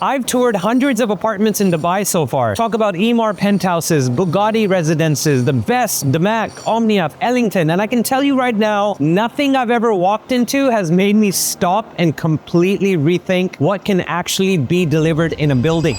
I've toured hundreds of apartments in Dubai so far. Talk about Emaar penthouses, Bugatti residences, the best, Damac, Omniath, Ellington, and I can tell you right now, nothing I've ever walked into has made me stop and completely rethink what can actually be delivered in a building.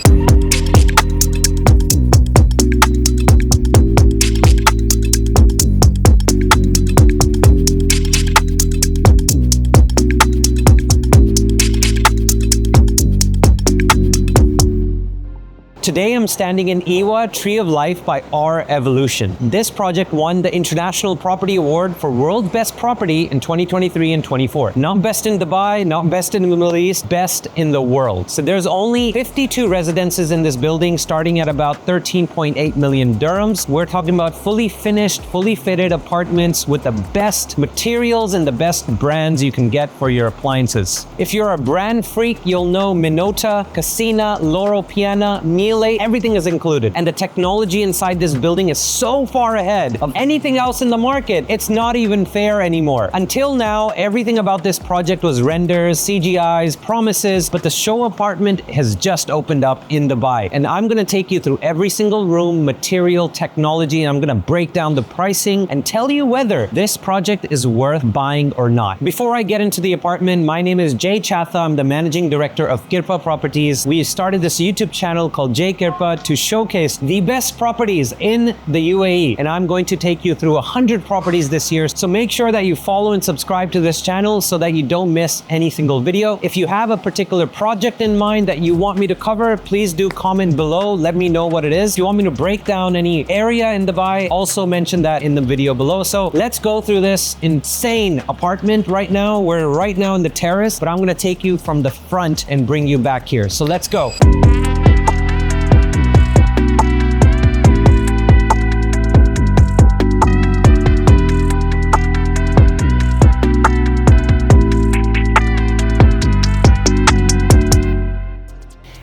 Today I'm standing in Ewa Tree of Life by R Evolution. This project won the International Property Award for World's Best Property in 2023 and 24. Not best in Dubai, not best in the Middle East, best in the world. So there's only 52 residences in this building, starting at about 13.8 million dirhams. We're talking about fully finished, fully fitted apartments with the best materials and the best brands you can get for your appliances. If you're a brand freak, you'll know Minota, Casina, Loro Piana, Miele, everything is included. And the technology inside this building is so far ahead of anything else in the market, it's not even fair anymore. Until now, everything about this project was renders, CGIs, promises, but the show apartment has just opened up in Dubai. And I'm gonna take you through every single room, material, technology, and I'm gonna break down the pricing and tell you whether this project is worth buying or not. Before I get into the apartment, my name is Chatha. I'm the managing director of Kirpa Properties. We started this YouTube channel called Kirpa to showcase the best properties in the UAE, and I'm going to take you through 100 properties this year. So make sure that you follow and subscribe to this channel so that you don't miss any single video. If you have a particular project in mind that you want me to cover, please do comment below. Let me know what it is. If you want me to break down any area in Dubai, also mention that in the video below. So let's go through this insane apartment right now. We're right now in the terrace, but I'm going to take you from the front and bring you back here. So let's go.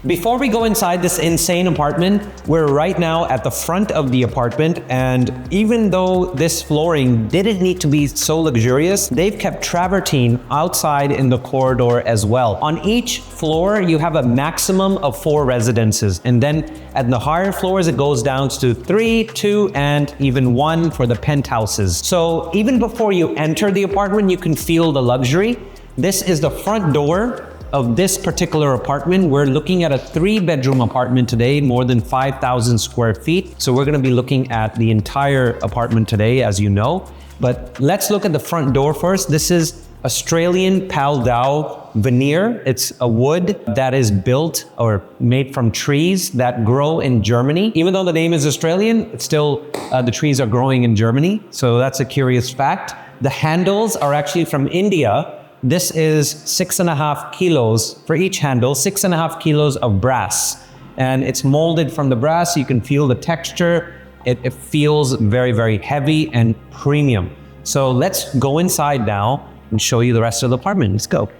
Before we go inside this insane apartment, we're right now at the front of the apartment, and even though this flooring didn't need to be so luxurious, they've kept travertine outside in the corridor as well. On each floor, you have a maximum of 4 residences, and then at the higher floors, it goes down to 3, 2, and even 1 for the penthouses. So even before you enter the apartment, you can feel the luxury. This is the front door of this particular apartment. We're looking at a 3-bedroom apartment today, more than 5,000 square feet. So we're going to be looking at the entire apartment today, as you know. But let's look at the front door first. This is Australian Paldao veneer. It's a wood that is built or made from trees that grow in Germany. Even though the name is Australian, it's still the trees are growing in Germany. So that's a curious fact. The handles are actually from India. This is 6.5 kilos for each handle, 6.5 kilos of brass. And it's molded from the brass. You can feel the texture. It feels very, very heavy and premium. So let's go inside now and show you the rest of the apartment. Let's go.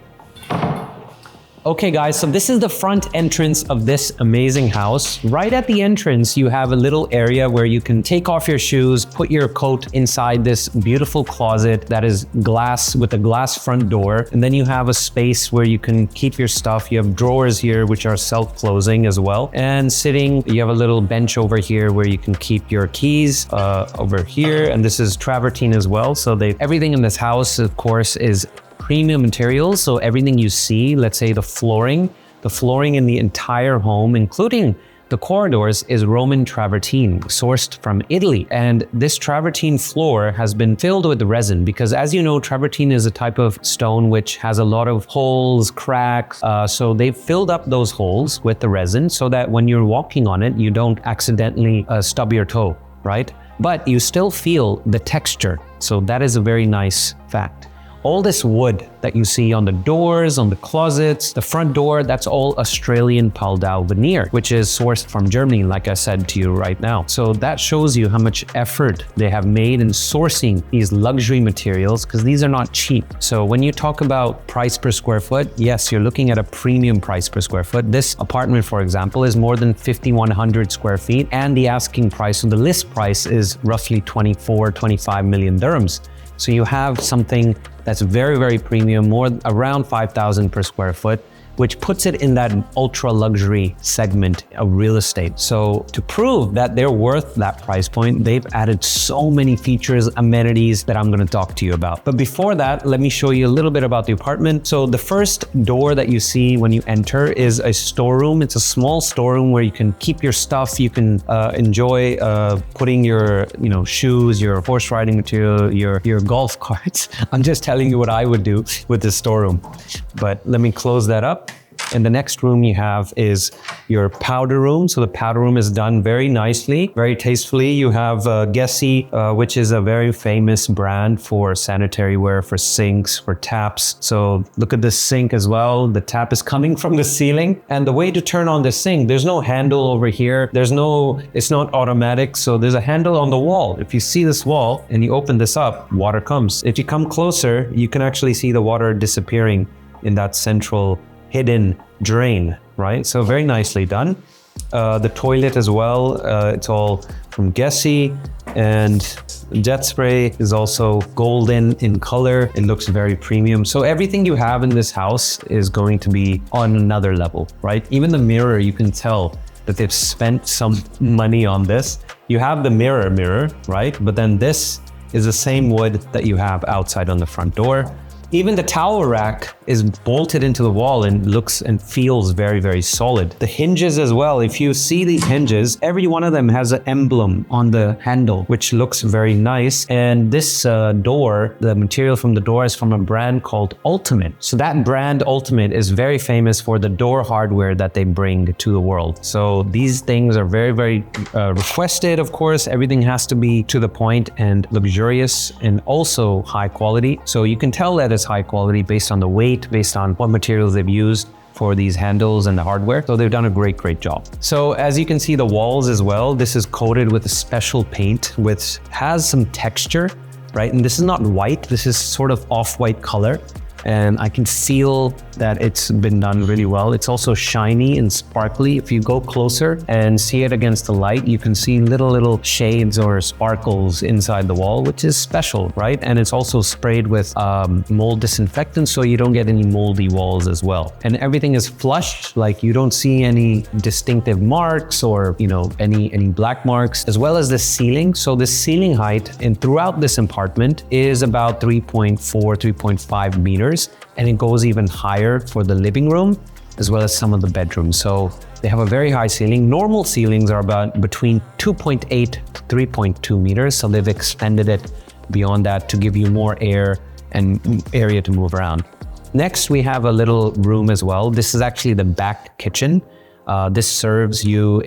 Okay guys, so this is the front entrance of this amazing house. Right at the entrance, you have a little area where you can take off your shoes, put your coat inside this beautiful closet that is glass with a glass front door. And then you have a space where you can keep your stuff. You have drawers here, which are self-closing as well. And sitting, you have a little bench over here where you can keep your keys over here. And this is travertine as well. So everything in this house, of course, is premium materials. So everything you see, let's say the flooring in the entire home, including the corridors, is Roman travertine sourced from Italy. And this travertine floor has been filled with resin because, as you know, travertine is a type of stone which has a lot of holes, cracks. So they've filled up those holes with the resin so that when you're walking on it, you don't accidentally stub your toe, right? But you still feel the texture. So that is a very nice fact. All this wood that you see on the doors, on the closets, the front door, that's all Australian Paldao veneer, which is sourced from Germany, like I said to you right now. So that shows you how much effort they have made in sourcing these luxury materials, because these are not cheap. So when you talk about price per square foot, yes, you're looking at a premium price per square foot. This apartment, for example, is more than 5,100 square feet, and the asking price, so the list price, is roughly 25 million dirhams. So you have something that's very, very premium, more around 5,000 per square foot, which puts it in that ultra luxury segment of real estate. So to prove that they're worth that price point, they've added so many features, amenities that I'm going to talk to you about. But before that, let me show you a little bit about the apartment. So the first door that you see when you enter is a storeroom. It's a small storeroom where you can keep your stuff. You can enjoy putting your shoes, your horse riding material, your golf carts. I'm just telling you what I would do with this storeroom. But let me close that up. And the next room you have is your powder room. So the powder room is done very nicely, very tastefully. You have Gessi, which is a very famous brand for sanitary ware, for sinks, for taps. So look at this sink as well. The tap is coming from the ceiling. And the way to turn on the sink, there's no handle over here. It's not automatic. So there's a handle on the wall. If you see this wall and you open this up, water comes. If you come closer, you can actually see the water disappearing in that central hidden drain, right? So very nicely done. The toilet as well, it's all from Gessi, and jet spray is also golden in color. It looks very premium. So everything you have in this house is going to be on another level, right? Even the mirror, you can tell that they've spent some money on this. You have the mirror, right? But then this is the same wood that you have outside on the front door. Even the towel rack is bolted into the wall and looks and feels very, very solid. The hinges as well, if you see the hinges, every one of them has an emblem on the handle, which looks very nice. And this door, the material from the door is from a brand called Ultimate. So that brand Ultimate is very famous for the door hardware that they bring to the world. So these things are very, very requested, of course. Everything has to be to the point and luxurious and also high quality. So you can tell that it's high quality based on the weight, based on what materials they've used for these handles and the hardware. So they've done a great job. So as you can see, the walls as well, this is coated with a special paint which has some texture, right? And this is not white, this is sort of off-white color. And I can feel that it's been done really well. It's also shiny and sparkly. If you go closer and see it against the light, you can see little shades or sparkles inside the wall, which is special, right? And it's also sprayed with mold disinfectant, so you don't get any moldy walls as well. And everything is flushed, like you don't see any distinctive marks or any black marks, as well as the ceiling. So the ceiling height throughout this apartment is about 3.5 meters. And it goes even higher for the living room as well as some of the bedrooms. So they have a very high ceiling. Normal ceilings are about between 2.8 to 3.2 meters. So they've extended it beyond that to give you more air and area to move around. Next, we have a little room as well. This is actually the back kitchen. This serves you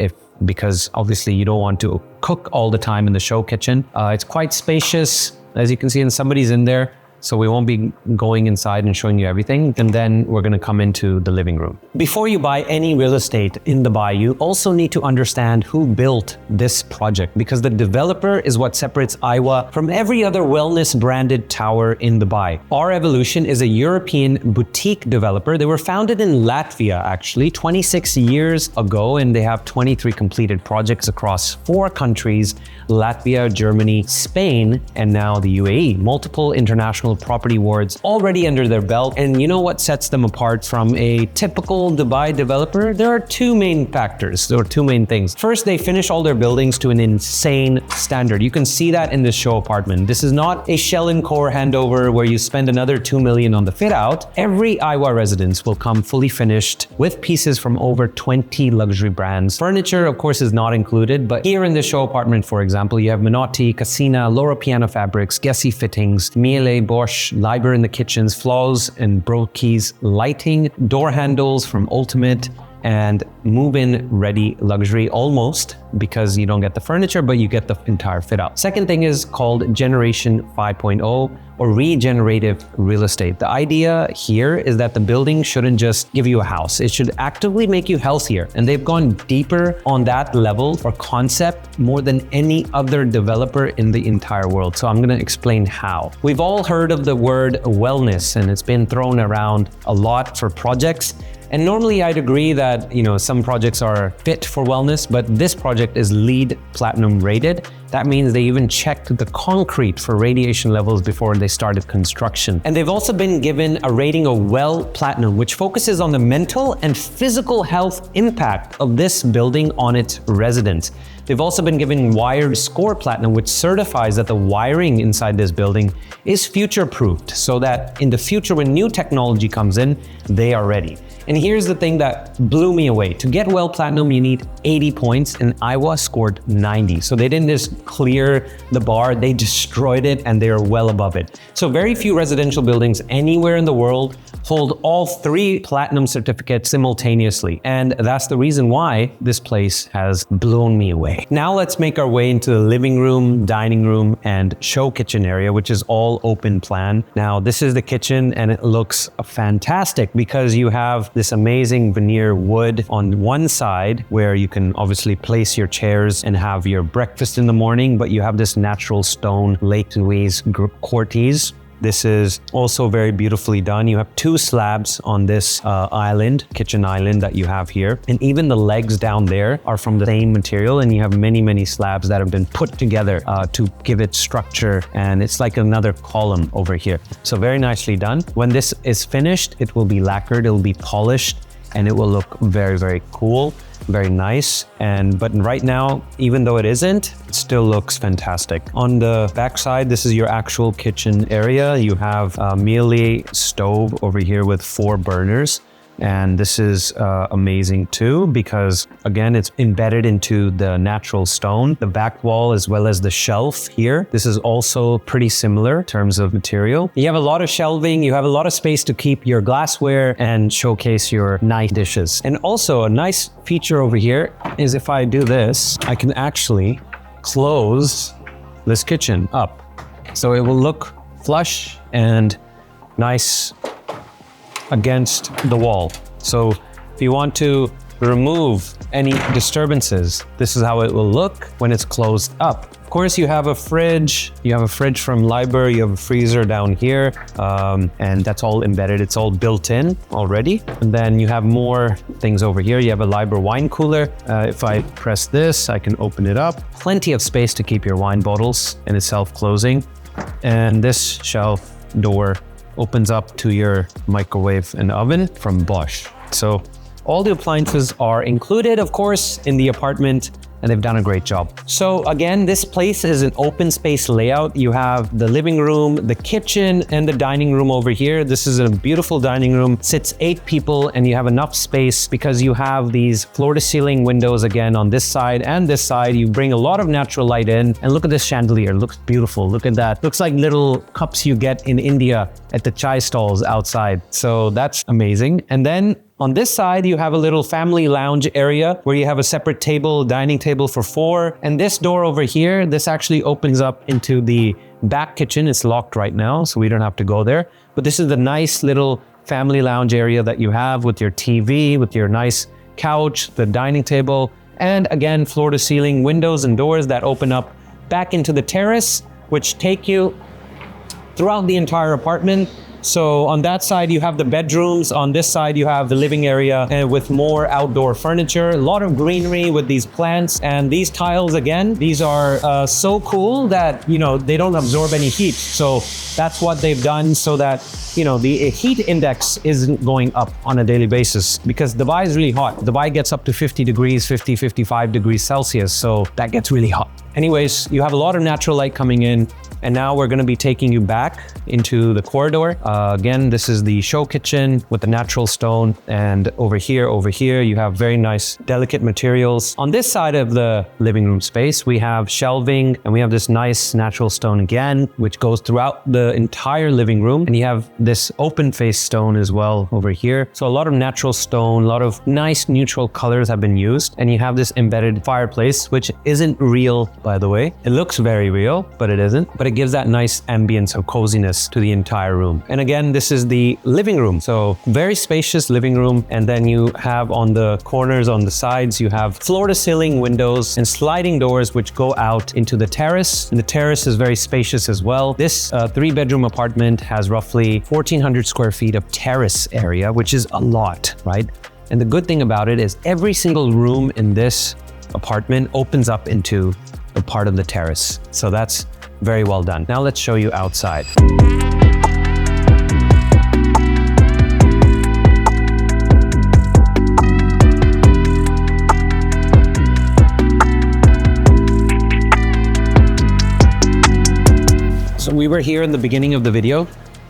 because obviously you don't want to cook all the time in the show kitchen. It's quite spacious, as you can see, and somebody's in there. So we won't be going inside and showing you everything. And then we're going to come into the living room. Before you buy any real estate in Dubai, you also need to understand who built this project, because the developer is what separates Aiwa from every other wellness branded tower in Dubai. Our Evolution is a European boutique developer. They were founded in Latvia, actually, 26 years ago, and they have 23 completed projects across 4 countries: Latvia, Germany, Spain, and now the UAE. Multiple international property awards already under their belt. And you know what sets them apart from a typical Dubai developer? There are 2 main factors. There are 2 main things. First, they finish all their buildings to an insane standard. You can see that in this show apartment. This is not a shell and core handover where you spend another 2 million on the fit out. Every Aiwa residence will come fully finished with pieces from over 20 luxury brands. Furniture, of course, is not included, but here in this show apartment, for example, you have Minotti, Casina, Loro Piano Fabrics, Gessi Fittings, Miele, Bosch, Liber in the kitchens, Flaws and Brokeys, lighting, door handles from Ultimate, and move-in ready luxury, almost, because you don't get the furniture, but you get the entire fit out. Second thing is called Generation 5.0 or regenerative real estate. The idea here is that the building shouldn't just give you a house, it should actively make you healthier. And they've gone deeper on that level or concept more than any other developer in the entire world. So I'm gonna explain how. We've all heard of the word wellness, and it's been thrown around a lot for projects. And normally I'd agree that, some projects are fit for wellness, but this project project is LEED Platinum rated. That means they even checked the concrete for radiation levels before they started construction. And they've also been given a rating of WELL Platinum, which focuses on the mental and physical health impact of this building on its residents. They've also been given Wired Score Platinum, which certifies that the wiring inside this building is future-proofed, so that in the future when new technology comes in, they are ready. And here's the thing that blew me away. To get WELL Platinum, you need 80 points, and Iowa scored 90. So they didn't just clear the bar, they destroyed it, and they are well above it. So very few residential buildings anywhere in the world hold all 3 platinum certificates simultaneously. And that's the reason why this place has blown me away. Now let's make our way into the living room, dining room, and show kitchen area, which is all open plan. Now this is the kitchen, and it looks fantastic because you have this amazing veneer wood on one side where you can obviously place your chairs and have your breakfast in the morning, but you have this natural stone Lake Louise courtiers. This is also very beautifully done. You have 2 slabs on this kitchen island that you have here. And even the legs down there are from the same material, and you have many, many slabs that have been put together to give it structure. And it's like another column over here. So very nicely done. When this is finished, it will be lacquered, it will be polished, and it will look very, very cool. Very nice. But right now, even though it isn't, it still looks fantastic. On the back side, this is your actual kitchen area. You have a Miele stove over here with 4 burners. And this is amazing too, because again, it's embedded into the natural stone, the back wall, as well as the shelf here. This is also pretty similar in terms of material. You have a lot of shelving, you have a lot of space to keep your glassware and showcase your nice dishes. And also a nice feature over here is if I do this, I can actually close this kitchen up. So it will look flush and nice against the wall. So if you want to remove any disturbances, this is how it will look when it's closed up. Of course, you have a fridge. You have a fridge from Liber. You have a freezer down here, and that's all embedded. It's all built in already. And then you have more things over here. You have a Liber wine cooler. If I press this, I can open it up. Plenty of space to keep your wine bottles, and it's self-closing. And this shelf door opens up to your microwave and oven from Bosch. So all the appliances are included, of course, in the apartment, and they've done a great job. So again, this place is an open space layout. You have the living room, the kitchen, and the dining room over here. This is a beautiful dining room, sits 8 people, and you have enough space because you have these floor to ceiling windows again on this side and this side. You bring a lot of natural light in, and look at this chandelier, it looks beautiful. Look at that, looks like little cups you get in India at the chai stalls outside. So that's amazing. And then on this side, you have a little family lounge area where you have a separate table, dining table for 4. And this door over here, this actually opens up into the back kitchen. It's locked right now, so we don't have to go there. But this is the nice little family lounge area that you have with your TV, with your nice couch, the dining table, and again, floor to ceiling windows and doors that open up back into the terrace, which take you throughout the entire apartment. So on that side, you have the bedrooms. On this side, you have the living area and with more outdoor furniture, a lot of greenery with these plants. And these tiles, again, these are so cool that, they don't absorb any heat. So that's what they've done so that, the heat index isn't going up on a daily basis because Dubai is really hot. Dubai gets up to 50 degrees, 50, 55 degrees Celsius. So that gets really hot. Anyways, you have a lot of natural light coming in. And now we're going to be taking you back into the corridor. Again, this is the show kitchen with the natural stone. And over here, you have very nice, delicate materials. On this side of the living room space, we have shelving and we have this nice natural stone again, which goes throughout the entire living room. And you have this open face stone as well over here. So a lot of natural stone, a lot of nice neutral colors have been used. And you have this embedded fireplace, which isn't real, by the way. It looks very real, but it isn't. But it gives that nice ambience of coziness to the entire room. And again, this is the living room. So very spacious living room. And then you have on the corners, on the sides, you have floor to ceiling windows and sliding doors, which go out into the terrace. And the terrace is very spacious as well. This 3-bedroom apartment has roughly 1,400 square feet of terrace area, which is a lot, right? And the good thing about it is every single room in this apartment opens up into a part of the terrace. So that's very well done. Now let's show you outside. So we were here in the beginning of the video,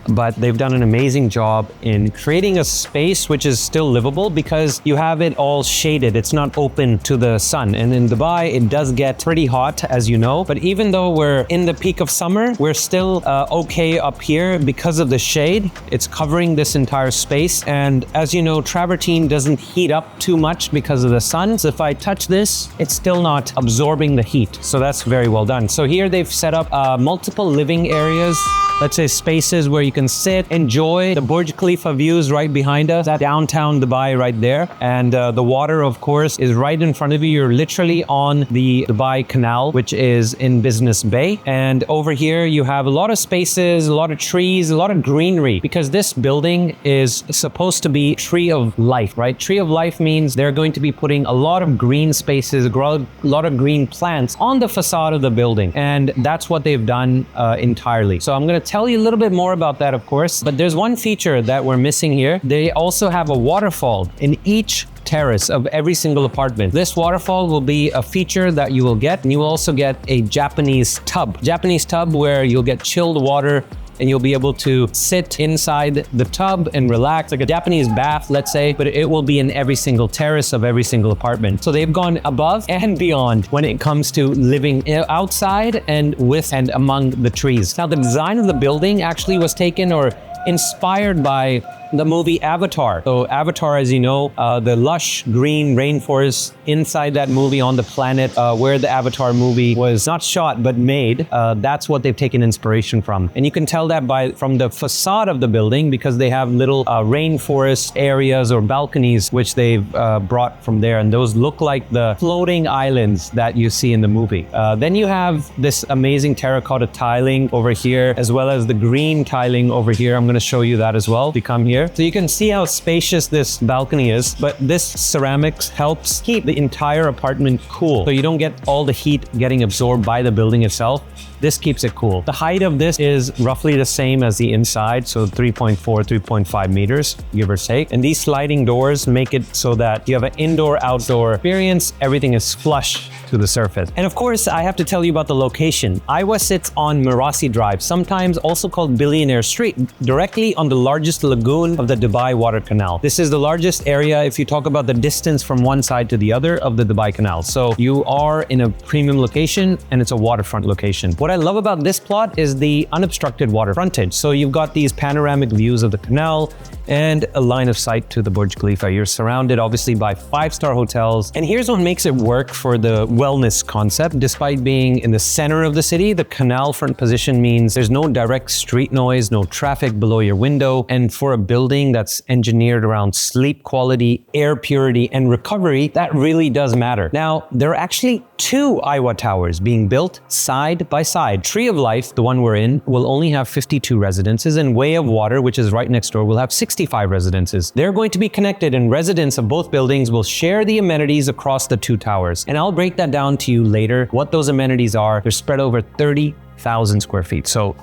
but they've done an amazing job in creating a space which is still livable because you have it all shaded. It's not open to the sun. And in Dubai, it does get pretty hot, as you know. But even though we're in the peak of summer, we're still okay up here because of the shade. It's covering this entire space. And as you know, travertine doesn't heat up too much because of the sun. So if I touch this, it's still not absorbing the heat. So that's very well done. So here they've set up multiple living areas. Let's say spaces where you can sit, enjoy the Burj Khalifa views right behind us, that downtown Dubai right there. And the water, of course, is right in front of you. You're literally on the Dubai Canal, which is in Business Bay. And over here, you have a lot of spaces, a lot of trees, a lot of greenery, because this building is supposed to be tree of life, right? Tree of life means they're going to be putting a lot of green spaces, a lot of green plants on the facade of the building. And that's what they've done entirely. So I'm going to tell you a little bit more about that, of course, but there's one feature that we're missing here. They also have a waterfall in each terrace of every single apartment. This waterfall will be a feature that you will get, and you will also get a Japanese tub. Japanese tub where you'll get chilled water and you'll be able to sit inside the tub and relax, like a Japanese bath, let's say, but it will be in every single terrace of every single apartment. So they've gone above and beyond when it comes to living outside and with and among the trees. Now, the design of the building actually was taken or inspired by the movie Avatar. So Avatar, as you know, the lush green rainforest inside that movie on the planet where the Avatar movie was not shot but made, that's what they've taken inspiration from. And you can tell that from the facade of the building because they have little rainforest areas or balconies which they've brought from there, and those look like the floating islands that you see in the movie. Then you have this amazing terracotta tiling over here, as well as the green tiling over here. I'm going to show you that as well if you come here. So you can see how spacious this balcony is, but this ceramics helps keep the entire apartment cool. So you don't get all the heat getting absorbed by the building itself. This keeps it cool. The height of this is roughly the same as the inside, so 3.4, 3.5 meters, give or take. And these sliding doors make it so that you have an indoor-outdoor experience. Everything is flush to the surface. And of course, I have to tell you about the location. Iwa sits on Marasi Drive, sometimes also called Billionaire Street, directly on the largest lagoon of the Dubai Water Canal. This is the largest area if you talk about the distance from one side to the other of the Dubai Canal. So you are in a premium location and it's a waterfront location. What I love about this plot is the unobstructed water frontage. So you've got these panoramic views of the canal and a line of sight to the Burj Khalifa. You're surrounded obviously by 5-star hotels. And here's what makes it work for the wellness concept. Despite being in the center of the city, the canal front position means there's no direct street noise, no traffic below your window. And for a building that's engineered around sleep quality, air purity, and recovery, that really does matter. Now, there are actually 2 Iwa towers being built side by side. Tree of Life, the one we're in, will only have 52 residences, and Way of Water, which is right next door, will have 65 residences. They're going to be connected, and residents of both buildings will share the amenities across the 2 towers. And I'll break that down to you later, what those amenities are. They're spread over 30,000 square feet. So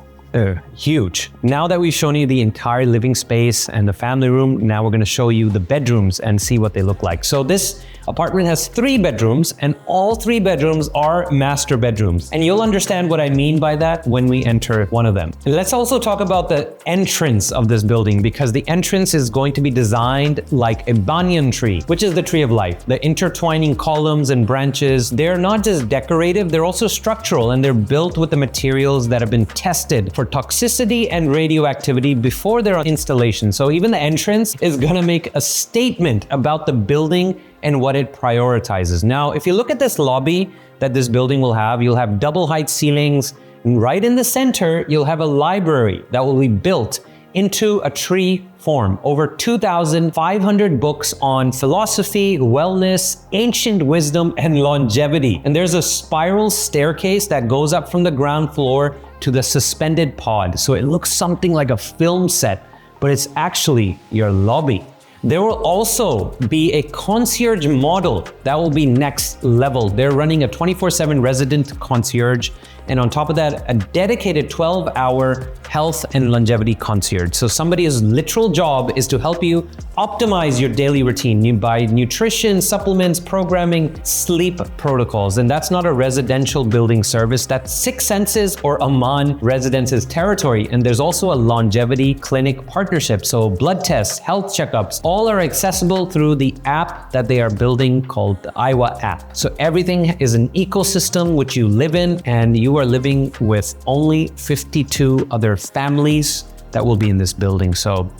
huge. Now that we've shown you the entire living space and the family room, now we're going to show you the bedrooms and see what they look like. So this apartment has 3 bedrooms, and all 3 bedrooms are master bedrooms. And you'll understand what I mean by that when we enter one of them. And let's also talk about the entrance of this building, because the entrance is going to be designed like a banyan tree, which is the tree of life. The intertwining columns and branches, they're not just decorative, they're also structural, and they're built with the materials that have been tested for toxicity and radioactivity before their installation. So even the entrance is gonna make a statement about the building and what it prioritizes. Now, if you look at this lobby that this building will have, you'll have double height ceilings, and right in the center, you'll have a library that will be built into a tree form. Over 2,500 books on philosophy, wellness, ancient wisdom, and longevity. And there's a spiral staircase that goes up from the ground floor to the suspended pod. So it looks something like a film set, but it's actually your lobby. There will also be a concierge model that will be next level. They're running a 24/7 resident concierge, and on top of that, a dedicated 12-hour health and longevity concierge. So somebody's literal job is to help you optimize your daily routine. You buy nutrition, supplements, programming, sleep protocols. And that's not a residential building service. That's Six Senses or Aman Residences territory. And there's also a longevity clinic partnership. So blood tests, health checkups, all are accessible through the app that they are building called the Iowa app. So everything is an ecosystem which you live in, and you are living with only 52 other families that will be in this building. So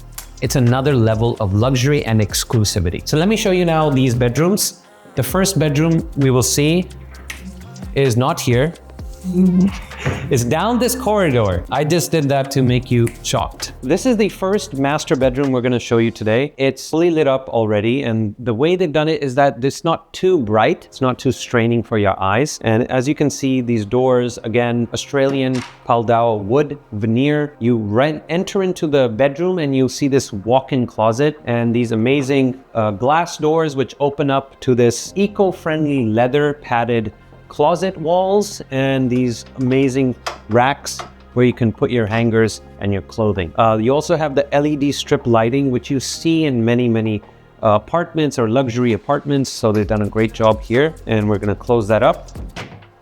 it's another level of luxury and exclusivity. So let me show you now these bedrooms. The first bedroom we will see is not here. It's down this corridor. I just did that to make you shocked. This is the first master bedroom we're going to show you today. It's fully lit up already, and the way they've done it is that it's not too bright. It's not too straining for your eyes. And as you can see, these doors, again, Australian Paldao wood veneer. You enter into the bedroom and you see this walk-in closet and these amazing glass doors which open up to this eco-friendly leather padded closet walls and these amazing racks where you can put your hangers and your clothing. You also have the LED strip lighting, which you see in many apartments or luxury apartments. So they've done a great job here, and we're going to close that up.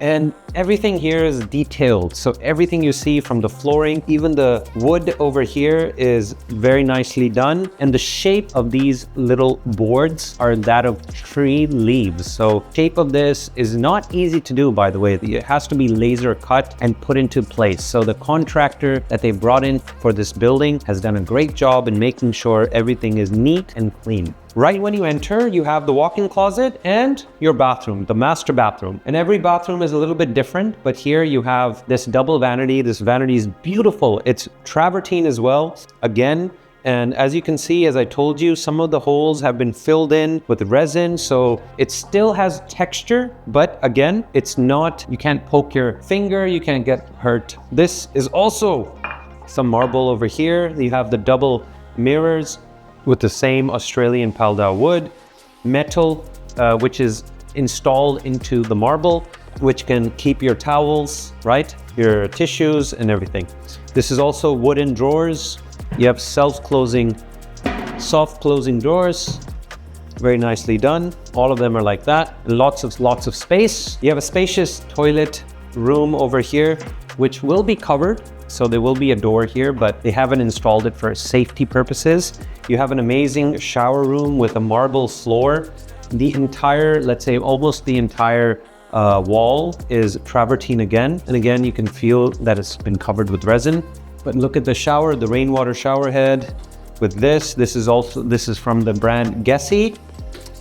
And everything here is detailed. So everything you see from the flooring, even the wood over here is very nicely done. And the shape of these little boards are that of tree leaves. So shape of this is not easy to do, by the way. It has to be laser cut and put into place. So the contractor that they brought in for this building has done a great job in making sure everything is neat and clean. Right when you enter, you have the walk-in closet and your bathroom, the master bathroom. And every bathroom is a little bit different, but here you have this double vanity. This vanity is beautiful. It's travertine as well, again. And as you can see, as I told you, some of the holes have been filled in with resin, so it still has texture, but again, it's not, you can't poke your finger, you can't get hurt. This is also some marble over here. You have the double mirrors with the same Australian Paldao wood, metal, which is installed into the marble, which can keep your towels, right? Your tissues and everything. This is also wooden drawers. You have self-closing, soft closing doors. Very nicely done. All of them are like that. Lots of space. You have a spacious toilet room over here, which will be covered. So there will be a door here, but they haven't installed it for safety purposes. You have an amazing shower room with a marble floor. The entire, let's say almost the entire wall is travertine again. And again, you can feel that it's been covered with resin. But look at the shower, the rainwater shower head with this. This is from the brand Gessie.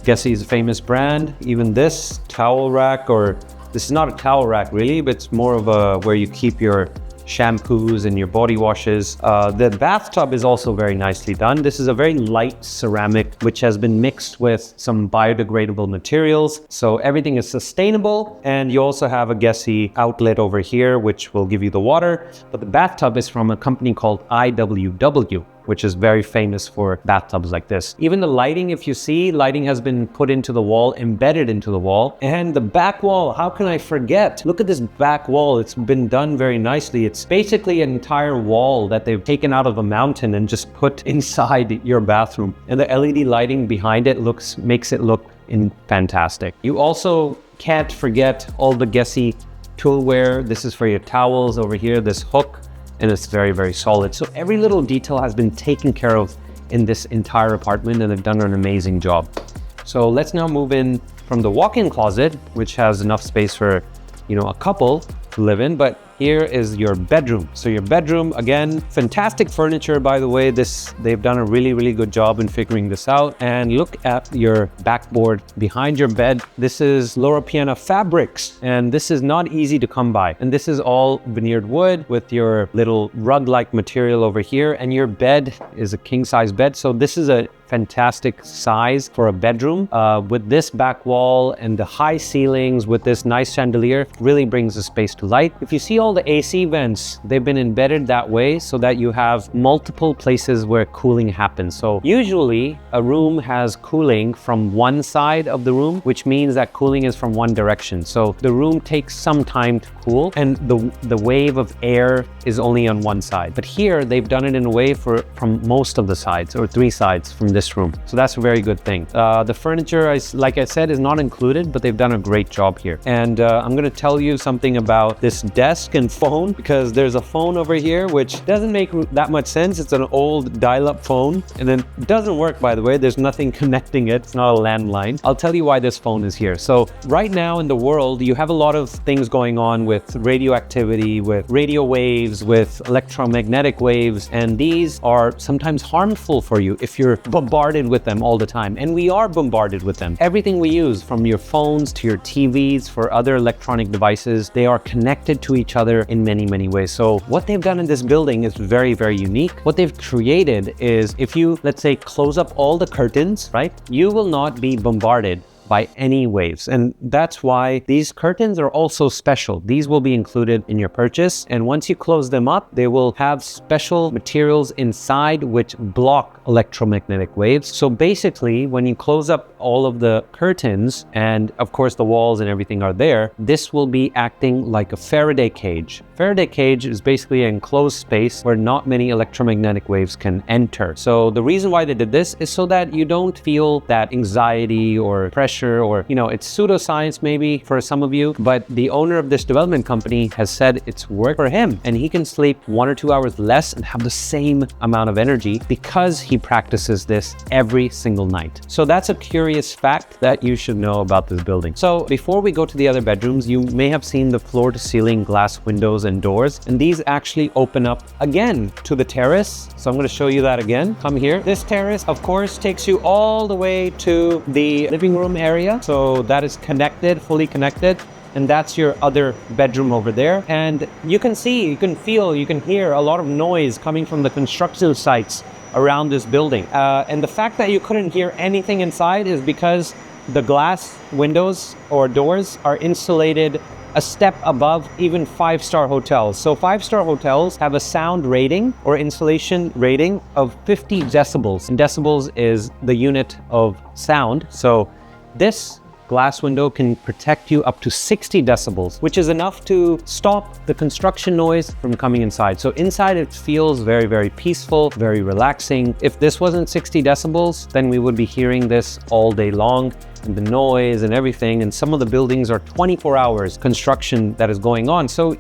Gessie is a famous brand. Even this towel rack, or this is not a towel rack really, but it's more of a where you keep your shampoos and your body washes. The bathtub is also very nicely done. This is a very light ceramic, which has been mixed with some biodegradable materials. So everything is sustainable. And you also have a Gessie outlet over here, which will give you the water. But the bathtub is from a company called IWW, which is very famous for bathtubs like this. Even the lighting, if you see, lighting has been put into the wall, embedded into the wall. And the back wall, how can I forget? Look at this back wall. It's been done very nicely. It's basically an entire wall that they've taken out of a mountain and just put inside your bathroom. And the LED lighting behind it makes it look fantastic. You also can't forget all the Gessie toolware. This is for your towels over here, this hook. And it's very solid. So every little detail has been taken care of in this entire apartment, and they've done an amazing job. So let's now move in from the walk-in closet, which has enough space for, a couple to live in, but here is your bedroom. So your bedroom, again, fantastic furniture, by the way. They've done a really good job in figuring this out. And look at your backboard behind your bed. This is Loro Piana fabrics, and this is not easy to come by. And this is all veneered wood with your little rug-like material over here. And your bed is a king-size bed. So this is a fantastic size for a bedroom. With this back wall and the high ceilings with this nice chandelier, really brings the space to light. If you see all the AC vents, they've been embedded that way so that you have multiple places where cooling happens. So usually a room has cooling from one side of the room, which means that cooling is from one direction. So the room takes some time to cool and the wave of air is only on one side. But here they've done it in a way from most of the sides, or 3 sides from this room. So that's a very good thing. The furniture, like I said, is not included, but they've done a great job here. And I'm going to tell you something about this desk and phone, because there's a phone over here which doesn't make that much sense. It's an old dial-up phone, and then it doesn't work, by the way. There's nothing connecting it. It's not a landline. I'll tell you why this phone is here. So right now in the world, you have a lot of things going on with radioactivity, with radio waves, with electromagnetic waves, and these are sometimes harmful for you if you're bombarded with them all the time. And we are bombarded with them. Everything we use, from your phones to your TVs, for other electronic devices, they are connected to each other in many, many ways. So what they've done in this building is very, very unique. What they've created is, if you, let's say, close up all the curtains, right, you will not be bombarded by any waves. And that's why these curtains are also special. These will be included in your purchase. And once you close them up, they will have special materials inside which block electromagnetic waves. So basically, when you close up all of the curtains, and of course the walls and everything are there, this will be acting like a Faraday cage. Faraday cage is basically an enclosed space where not many electromagnetic waves can enter. So the reason why they did this is so that you don't feel that anxiety or pressure, or, you know, it's pseudoscience maybe for some of you, but the owner of this development company has said it's worked for him, and he can sleep 1 or 2 hours less and have the same amount of energy because he practices this every single night. So that's a curious fact that you should know about this building. So before we go to the other bedrooms, you may have seen the floor to ceiling glass windows and doors, and these actually open up again to the terrace. So I'm going to show you that again. Come here. This terrace, of course, takes you all the way to the living room area. So that is connected, fully connected. And that's your other bedroom over there. And you can see, you can feel, you can hear a lot of noise coming from the construction sites around this building. And the fact that you couldn't hear anything inside is because the glass windows or doors are insulated a step above even 5-star hotels. So 5-star hotels have a sound rating or insulation rating of 50 decibels. And decibels is the unit of sound. So this glass window can protect you up to 60 decibels, which is enough to stop the construction noise from coming inside. So inside it feels very, very peaceful, very relaxing. If this wasn't 60 decibels, then we would be hearing this all day long, and the noise and everything. And some of the buildings are 24 hours construction that is going on. So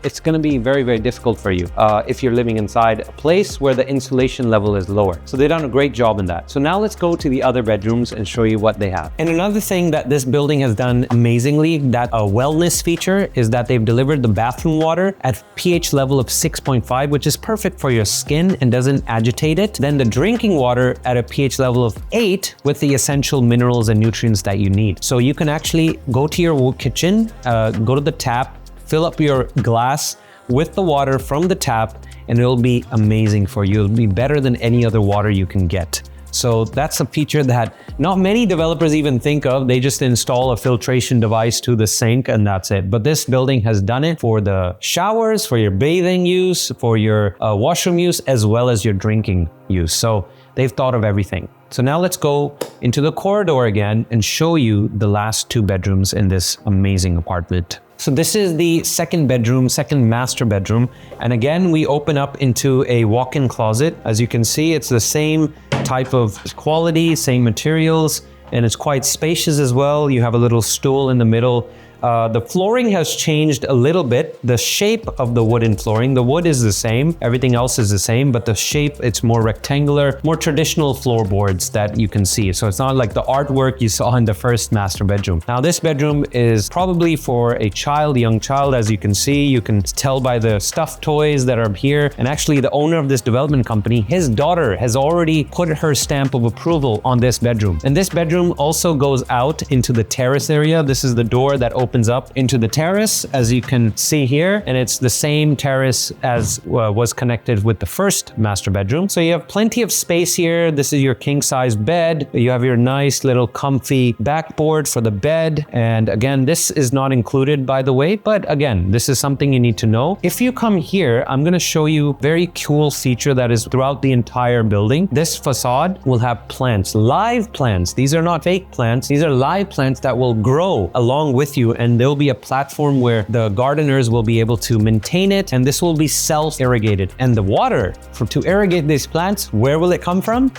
it's going to be very, very difficult for you if you're living inside a place where the insulation level is lower. So they've done a great job in that. So now let's go to the other bedrooms and show you what they have. And another thing that this building has done amazingly, that a wellness feature, is that they've delivered the bathroom water at pH level of 6.5, which is perfect for your skin and doesn't agitate it. Then the drinking water at a pH level of 8 with the essential minerals and nutrients that you need. So you can actually go to your kitchen, go to the tap, fill up your glass with the water from the tap, and it'll be amazing for you. It'll be better than any other water you can get. So that's a feature that not many developers even think of. They just install a filtration device to the sink and that's it. But this building has done it for the showers, for your bathing use, for your washroom use, as well as your drinking use. So they've thought of everything. So now let's go into the corridor again and show you the last 2 bedrooms in this amazing apartment. So this is the second master bedroom. And again, we open up into a walk-in closet. As you can see, it's the same type of quality, same materials, and it's quite spacious as well. You have a little stool in the middle. The flooring has changed a little bit. The shape of the wooden flooring, the wood is the same, everything else is the same, but the shape, it's more rectangular, more traditional floorboards that you can see. So it's not like the artwork you saw in the first master bedroom. Now this bedroom is probably for a young child, as you can see. You can tell by the stuffed toys that are here. And actually the owner of this development company, his daughter has already put her stamp of approval on this bedroom. And this bedroom also goes out into the terrace area. This is the door that opens opens up into the terrace, as you can see here, and it's the same terrace as was connected with the first master bedroom. So you have plenty of space here. This is your king size bed. You have your nice little comfy backboard for the bed. And again, this is not included, by the way, but again, this is something you need to know. If you come here, I'm going to show you a very cool feature that is throughout the entire building. This facade will have plants, live plants. These are not fake plants. These are live plants that will grow along with you, and there'll be a platform where the gardeners will be able to maintain it, and this will be self-irrigated. And the water to irrigate these plants, where will it come from?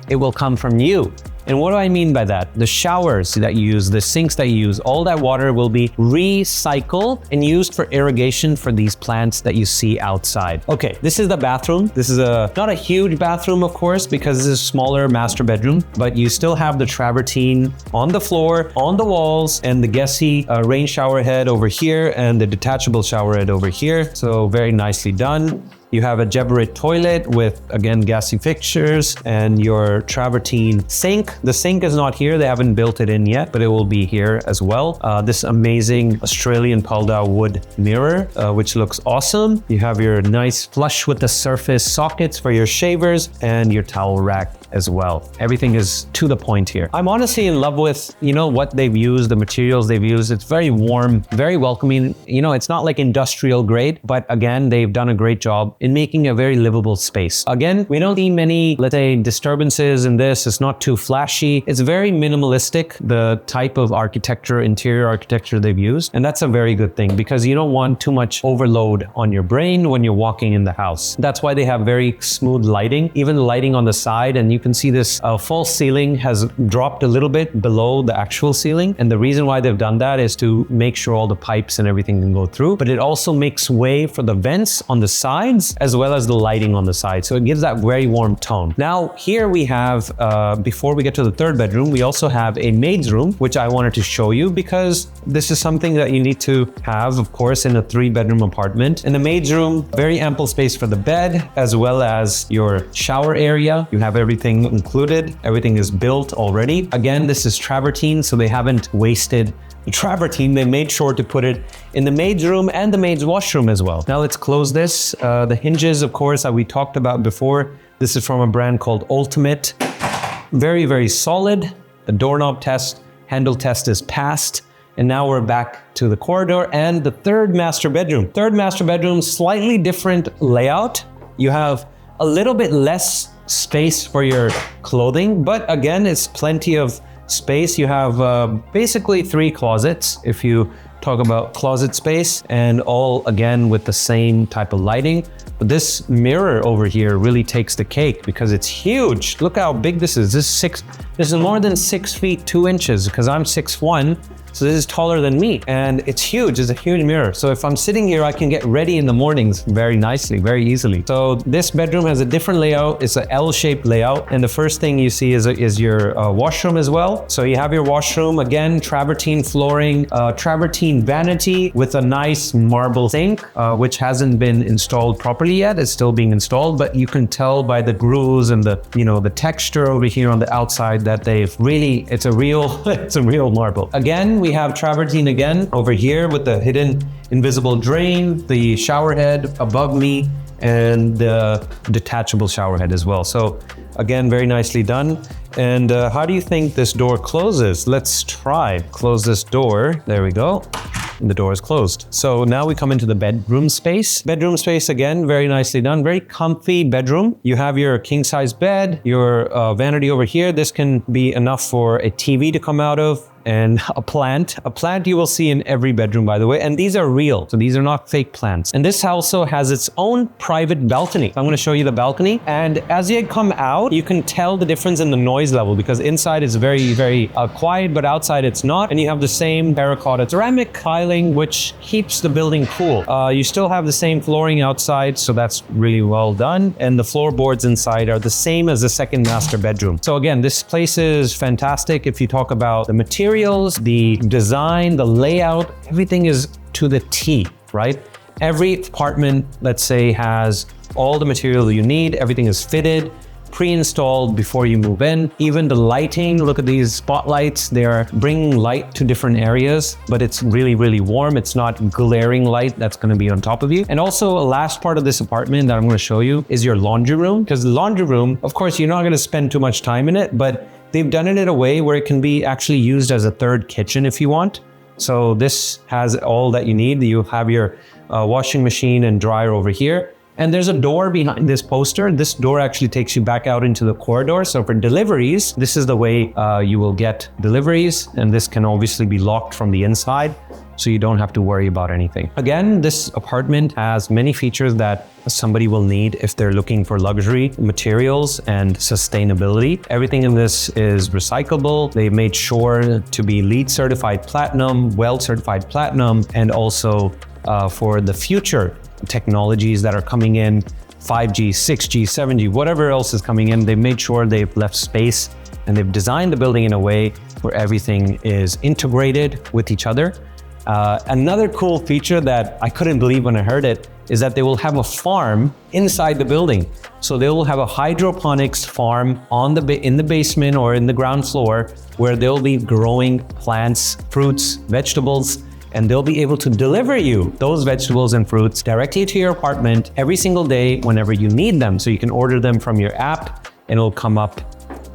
It will come from you. And what do I mean by that? The showers that you use, the sinks that you use, all that water will be recycled and used for irrigation for these plants that you see outside. Okay, this is the bathroom. This is not a huge bathroom, of course, because this is a smaller master bedroom, but you still have the travertine on the floor, on the walls, and the Gessie rain shower head over here, and the detachable shower head over here. So very nicely done. You have a Geberit toilet with, again, gassy fixtures and your travertine sink. The sink is not here. They haven't built it in yet, but it will be here as well. This amazing Australian Paldau wood mirror, which looks awesome. You have your nice flush with the surface sockets for your shavers and your towel rack as well. Everything is to the point here. I'm honestly in love with, what they've used, the materials they've used. It's very warm, very welcoming. It's not like industrial grade, but again, they've done a great job in making a very livable space. Again, we don't see many, let's say, disturbances in this. It's not too flashy. It's very minimalistic, the type of architecture, interior architecture they've used. And that's a very good thing because you don't want too much overload on your brain when you're walking in the house. That's why they have very smooth lighting, even the lighting on the side. And you can see this false ceiling has dropped a little bit below the actual ceiling. And the reason why they've done that is to make sure all the pipes and everything can go through. But it also makes way for the vents on the sides as well as the lighting on the side. So it gives that very warm tone. Now, here we have, before we get to the third bedroom, we also have a maid's room, which I wanted to show you because this is something that you need to have, of course, in a 3-bedroom apartment. In the maid's room, very ample space for the bed, as well as your shower area. You have everything included. Everything is built already. Again, this is travertine, so they haven't wasted the travertine. They made sure to put it in the maid's room and the maid's washroom as well. Now let's close this. The hinges, of course, that we talked about before. This is from a brand called Ultimate. Very, very solid. The doorknob test, handle test is passed. And now we're back to the corridor and the third master bedroom. Third master bedroom, slightly different layout. You have a little bit less space for your clothing, but again, it's plenty of space. You have basically 3 closets if you talk about closet space, and all again with the same type of lighting. But this mirror over here really takes the cake because it's huge. Look how big this is. This is more than 6 feet 2 inches because I'm 6'1". So this is taller than me and it's huge. It's a huge mirror. So if I'm sitting here, I can get ready in the mornings very nicely, very easily. So this bedroom has a different layout. It's an L-shaped layout. And the first thing you see is your washroom as well. So you have your washroom, again, travertine flooring, travertine vanity with a nice marble sink, which hasn't been installed properly yet. It's still being installed, but you can tell by the grooves and the texture over here on the outside that they've really, it's a real marble. Again, we have travertine again over here with the hidden invisible drain, the shower head above me, and the detachable shower head as well. So again, very nicely done. And how do you think this door closes? Let's try. Close this door. There we go. And the door is closed. So now we come into the bedroom space. Bedroom space again, very nicely done. Very comfy bedroom. You have your king size bed, your vanity over here. This can be enough for a TV to come out of. And a plant you will see in every bedroom, by the way, and these are real, so these are not fake plants. And this also has its own private balcony. I'm going to show you the balcony, and as you come out, you can tell the difference in the noise level because inside it's very, very quiet, but outside it's not. And you have the same terracotta ceramic tiling, which keeps the building cool. You still have the same flooring outside, so that's really well done. And the floorboards inside are the same as the second master bedroom. So again, this place is fantastic. If you talk about the material, the design, the layout, everything is to the T, right? Every apartment, let's say, has all the material you need. Everything is fitted pre-installed before you move in. Even the lighting, look at these spotlights. They're bringing light to different areas, but it's really, really warm. It's not glaring light that's going to be on top of you. And also, a last part of this apartment that I'm going to show you is your laundry room, because the laundry room, of course, you're not going to spend too much time in it, but they've done it in a way where it can be actually used as a third kitchen if you want. So this has all that you need. You have your washing machine and dryer over here. And there's a door behind this poster. This door actually takes you back out into the corridor. So for deliveries, this is the way you will get deliveries. And this can obviously be locked from the inside, so you don't have to worry about anything. Again, this apartment has many features that somebody will need if they're looking for luxury materials and sustainability. Everything in this is recyclable. They made sure to be LEED certified platinum, WELL certified platinum, and also for the future technologies that are coming in, 5G, 6G, 7G, whatever else is coming in, they've made sure they've left space and they've designed the building in a way where everything is integrated with each other. Another cool feature that I couldn't believe when I heard it is that they will have a farm inside the building. So they will have a hydroponics farm in the basement or in the ground floor, where they'll be growing plants, fruits, vegetables, and they'll be able to deliver you those vegetables and fruits directly to your apartment every single day whenever you need them. So you can order them from your app and it'll come up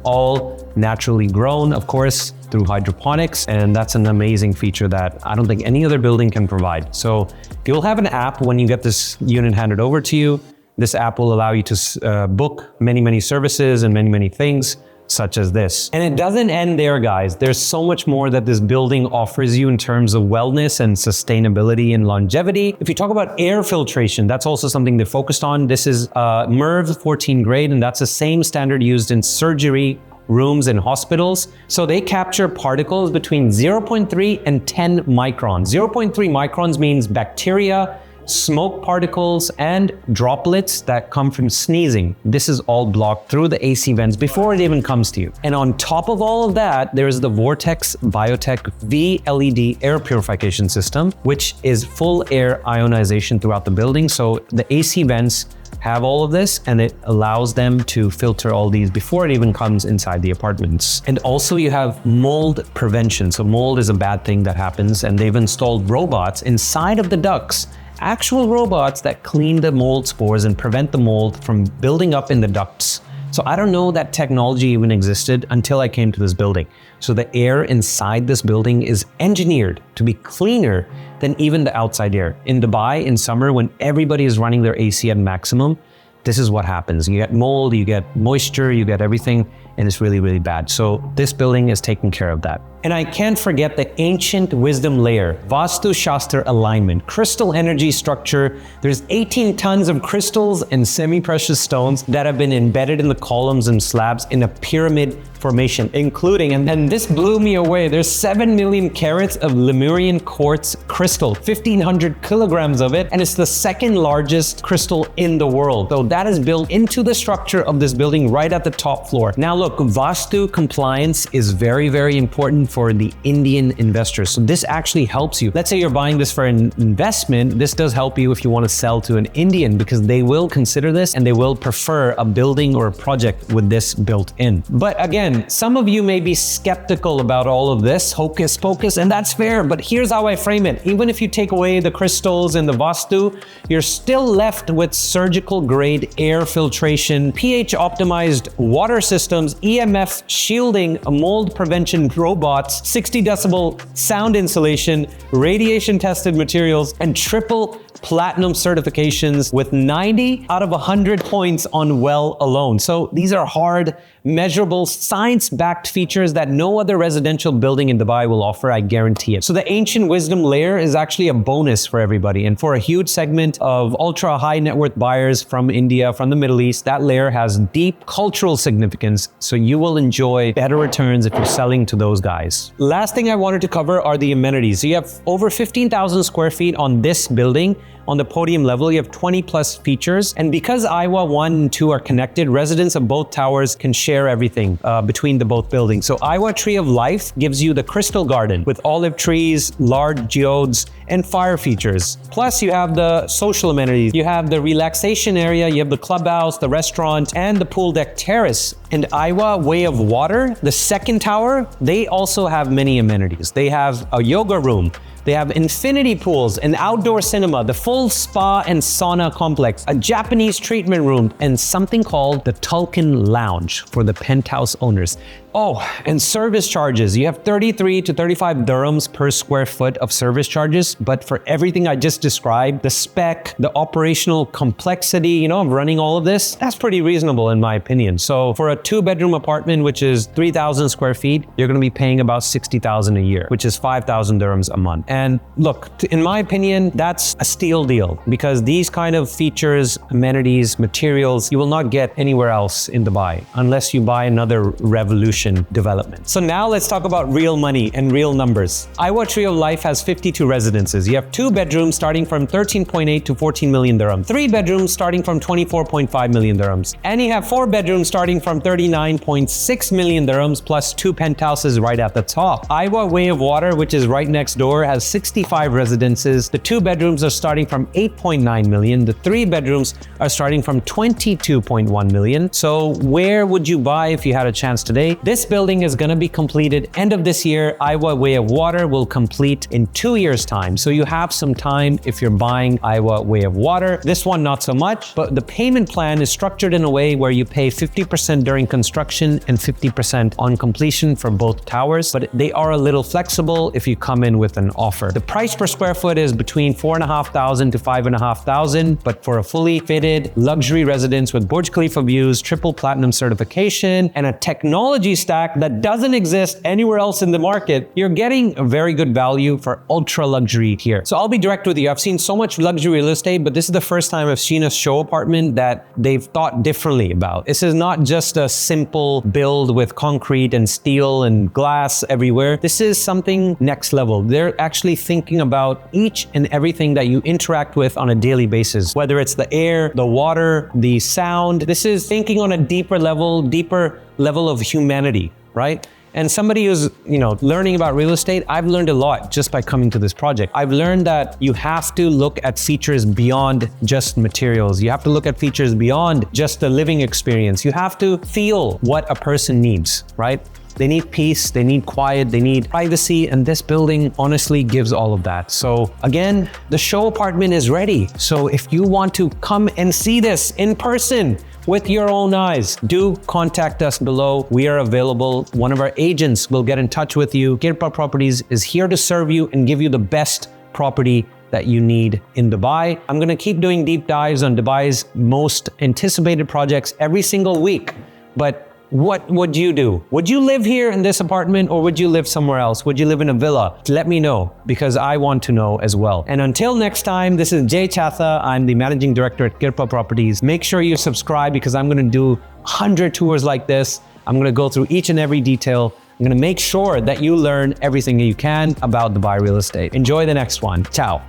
all naturally grown, of course, through hydroponics. And that's an amazing feature that I don't think any other building can provide. So you'll have an app when you get this unit handed over to you. This app will allow you to book many services and many things, such as this. And it doesn't end there, guys. There's so much more that this building offers you in terms of wellness and sustainability and longevity. If you talk about air filtration, that's also something they focused on. This is MERV 14 grade, and that's the same standard used in surgery rooms and hospitals. So they capture particles between 0.3 and 10 microns. 0.3 microns means bacteria, smoke particles, and droplets that come from sneezing. This is all blocked through the AC vents before it even comes to you. And on top of all of that, there is the Vortex Biotech V-LED air purification system, which is full air ionization throughout the building. So the AC vents have all of this, and it allows them to filter all these before it even comes inside the apartments. And also you have mold prevention. So mold is a bad thing that happens, and they've installed robots inside of the ducts, actual robots that clean the mold spores and prevent the mold from building up in the ducts. So I don't know that technology even existed until I came to this building. So the air inside this building is engineered to be cleaner than even the outside air. In Dubai, in summer, when everybody is running their AC at maximum, this is what happens. You get mold, you get moisture, you get everything, and it's really bad. So this building is taking care of that. And I can't forget the ancient wisdom layer, Vastu Shastra alignment, crystal energy structure. There's 18 tons of crystals and semi-precious stones that have been embedded in the columns and slabs in a pyramid formation, including, and this blew me away, there's 7 million carats of Lemurian quartz crystal, 1,500 kilograms of it, and it's the second largest crystal in the world. So that is built into the structure of this building right at the top floor. Now look, Vastu compliance is very important for the Indian investors. So this actually helps you. Let's say you're buying this for an investment. This does help you if you want to sell to an Indian, because they will consider this and they will prefer a building or a project with this built in. But again, some of you may be skeptical about all of this hocus pocus, and that's fair, but here's how I frame it. Even if you take away the crystals and the Vastu, you're still left with surgical grade air filtration, pH optimized water systems, EMF shielding, mold prevention robots, 60 decibel sound insulation, radiation tested materials, and triple platinum certifications with 90 out of 100 points on WELL alone. So these are hard, measurable, science-backed features that no other residential building in Dubai will offer, I guarantee it. So the ancient wisdom layer is actually a bonus for everybody. And for a huge segment of ultra high net worth buyers from India, from the Middle East, that layer has deep cultural significance. So you will enjoy better returns if you're selling to those guys. Last thing I wanted to cover are the amenities. So you have over 15,000 square feet on this building. on the podium level, you have 20 plus features. And because Iowa 1 and 2 are connected, residents of both towers can share everything between the both buildings. So Iowa Tree of Life gives you the crystal garden with olive trees, large geodes, and fire features. Plus you have the social amenities. You have the relaxation area, you have the clubhouse, the restaurant, and the pool deck terrace. And Iowa Way of Water, the second tower, they also have many amenities. They have a yoga room. They have infinity pools, an outdoor cinema, the full spa and sauna complex, a Japanese treatment room, and something called the Tulkin Lounge for the penthouse owners. Oh, and service charges. You have 33 to 35 dirhams per square foot of service charges, but for everything I just described, the spec, the operational complexity, of running all of this, that's pretty reasonable in my opinion. So for a 2-bedroom apartment, which is 3,000 square feet, you're gonna be paying about 60,000 a year, which is 5,000 dirhams a month. And look, in my opinion, that's a steal deal because these kind of features, amenities, materials, you will not get anywhere else in Dubai unless you buy another Revolution development. So now let's talk about real money and real numbers. Iowa Tree of Life has 52 residences. You have 2 bedrooms starting from 13.8 to 14 million dirhams, 3 bedrooms starting from 24.5 million dirhams, and you have 4 bedrooms starting from 39.6 million dirhams plus 2 penthouses right at the top. Iowa Way of Water, which is right next door, has 65 residences. The 2 bedrooms are starting from 8.9 million. The 3 bedrooms are starting from 22.1 million. So where would you buy if you had a chance today? This building is going to be completed end of this year. Iowa Way of Water will complete in 2 years' time. So you have some time if you're buying Iowa Way of Water. This one, not so much, but the payment plan is structured in a way where you pay 50% during construction and 50% on completion for both towers, but they are a little flexible if you come in with an offer. The price per square foot is between 4,500 to 5,500, but for a fully fitted luxury residence with Burj Khalifa views, triple platinum certification, and a technology stack that doesn't exist anywhere else in the market, you're getting a very good value for ultra luxury here. So I'll be direct with you. I've seen so much luxury real estate, but this is the first time I've seen a show apartment that they've thought differently about. This is not just a simple build with concrete and steel and glass everywhere. This is something next level. They're actually thinking about each and everything that you interact with on a daily basis, whether it's the air, the water, the sound. This is thinking on a deeper level of humanity, right? And somebody who's, learning about real estate, I've learned a lot just by coming to this project. I've learned that you have to look at features beyond just materials. You have to look at features beyond just the living experience. You have to feel what a person needs, right? They need peace, they need quiet, they need privacy, and this building honestly gives all of that. So again, the show apartment is ready. So if you want to come and see this in person, with your own eyes, do contact us below. We are available. One of our agents will get in touch with you. Kirpa Properties is here to serve you and give you the best property that you need in Dubai. I'm going to keep doing deep dives on Dubai's most anticipated projects every single week. But what would you do? Would you live here in this apartment or would you live somewhere else? Would you live in a villa? Let me know because I want to know as well. And until next time, this is Chatha. I'm the managing director at Kirpa Properties. Make sure you subscribe because I'm going to do 100 tours like this. I'm going to go through each and every detail. I'm going to make sure that you learn everything you can about Dubai real estate. Enjoy the next one. Ciao.